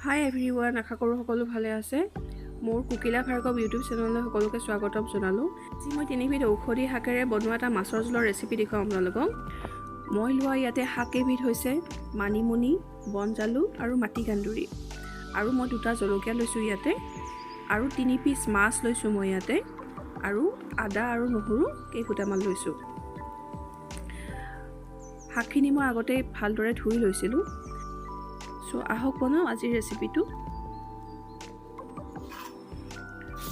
হাই everyone, আশা কৰোঁ সকলো ভালে আছে। মোৰ কুকিলা ভাৰ্গৱ ইউটিউব চেনেললৈ সকলোকে স্বাগতম জনালোঁ। আজি মই 3বিধ ঔষধি শাকেৰে বনোৱা এটা মাছৰ জোলৰ ৰেচিপি দেখুৱাম আপোনালোকক। মই লোৱা ইয়াতে শাকেবিধ হৈছে মানিমুনি, বনজালুক আৰু মাটিকান্দুৰি। আৰু মই 2টা জলকীয়া লৈছোঁ ইয়াতে, আৰু 3 পিচ মাছ লৈছোঁ মই ইয়াতে, আৰু আদা আৰু নহৰু কেইফুটামান লৈছোঁ। শাকখিনি মই আগতে ভালদৰে ধুই লৈছিলোঁ। আহক বনাওঁ আজিৰ ৰেচিপিটো।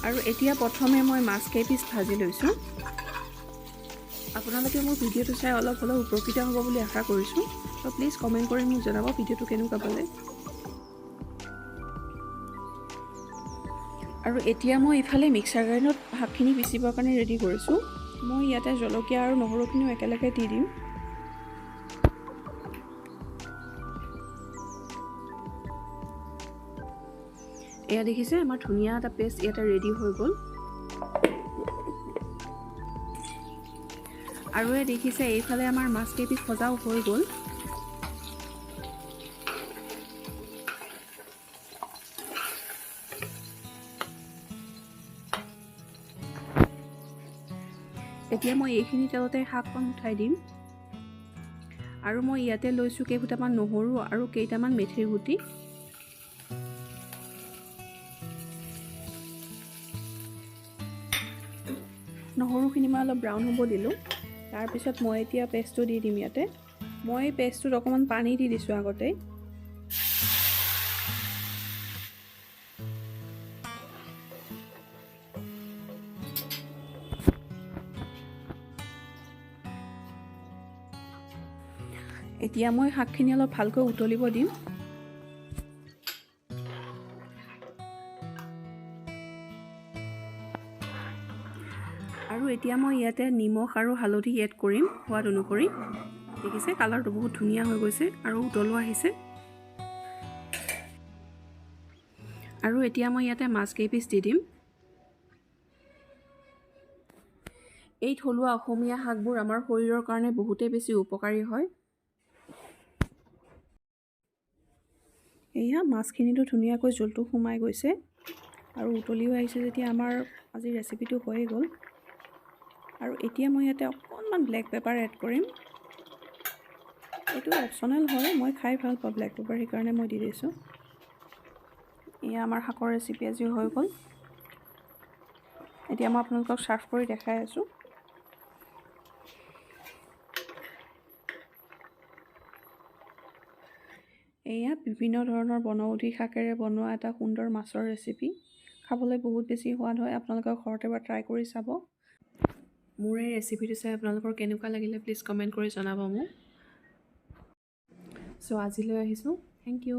আৰু এতিয়া প্ৰথমে মই মাছ কেইপিচ ভাজি লৈছোঁ। আপোনালোকে মোৰ ভিডিঅ'টো চাই অলপ হ'লেও উপকৃত হ'ব বুলি আশা কৰিছোঁ। প্লিজ কমেণ্ট কৰি মোক জনাব ভিডিঅ'টো কেনেকুৱা পালে। আৰু এতিয়া মই ইফালে মিক্সাৰ গ্ৰাইণ্ডত শাকখিনি পিচিবৰ কাৰণে ৰেডি কৰিছোঁ। মই ইয়াতে জলকীয়া আৰু নহৰুখিনিও একেলগে দি দিম। এয়া দেখিছে, আমাৰ ধুনীয়া এটা পেষ্ট ইয়াতে ৰেডি হৈ গ'ল। আৰু এয়া দেখিছে, এইফালে আমাৰ মাছ কেইপিচ ভজাও হৈ গ'ল। এতিয়া মই এইখিনি তেলতে শাকখন উঠাই দিম। আৰু মই ইয়াতে লৈছোঁ কেইফুটামান নহৰু আৰু কেইটামান মেথিৰ গুটি। নহৰুখিনি মই অলপ ব্ৰাউন হ'ব দিলোঁ। তাৰপিছত মই এতিয়া পেষ্টটো দি দিম ইয়াতে। মই পেষ্টটোত অকণমান পানী দি দিছোঁ আগতে। এতিয়া মই শাকখিনি অলপ ভালকৈ উতলিব দিম। আৰু এতিয়া মই ইয়াতে নিমখ আৰু হালধি এড কৰিম সোৱাদ অনুসৰি। দেখিছে, কালাৰটো বহুত ধুনীয়া হৈ গৈছে আৰু উতলো আহিছে। আৰু এতিয়া মই ইয়াতে মাছ কেইপিচ দি দিম। এই থলুৱা অসমীয়া শাকবোৰ আমাৰ শৰীৰৰ কাৰণে বহুতেই বেছি উপকাৰী হয়। এয়া মাছখিনিতো ধুনীয়াকৈ জোলটো সোমাই গৈছে আৰু উতলিও আহিছে যেতিয়া আমাৰ আজিৰ ৰেচিপিটো হৈয়ে গ'ল। আৰু এতিয়া মই ইয়াতে অকণমান ব্লেক পেপাৰ এড কৰিম। এইটো অপশ্যনেল হয়, মই খাই ভাল পাওঁ ব্লেক পেপাৰ, সেইকাৰণে মই দি দিছোঁ। এয়া আমাৰ শাকৰ ৰেচিপি আজি হৈ গ'ল। এতিয়া মই আপোনালোকক ছাৰ্ভ কৰি দেখাই আছোঁ। এয়া বিভিন্ন ধৰণৰ বনৌষধি শাকেৰে বনোৱা এটা সুন্দৰ মাছৰ ৰেচিপি। খাবলৈ বহুত বেছি সোৱাদ হয়, আপোনালোকে ঘৰতে এবাৰ ট্ৰাই কৰি চাব। মোৰ এই ৰেচিপিটো চাই আপোনালোকৰ কেনেকুৱা লাগিলে প্লিজ কমেণ্ট কৰি জনাব মোক। আজিলৈ আহিছোঁ। Thank U.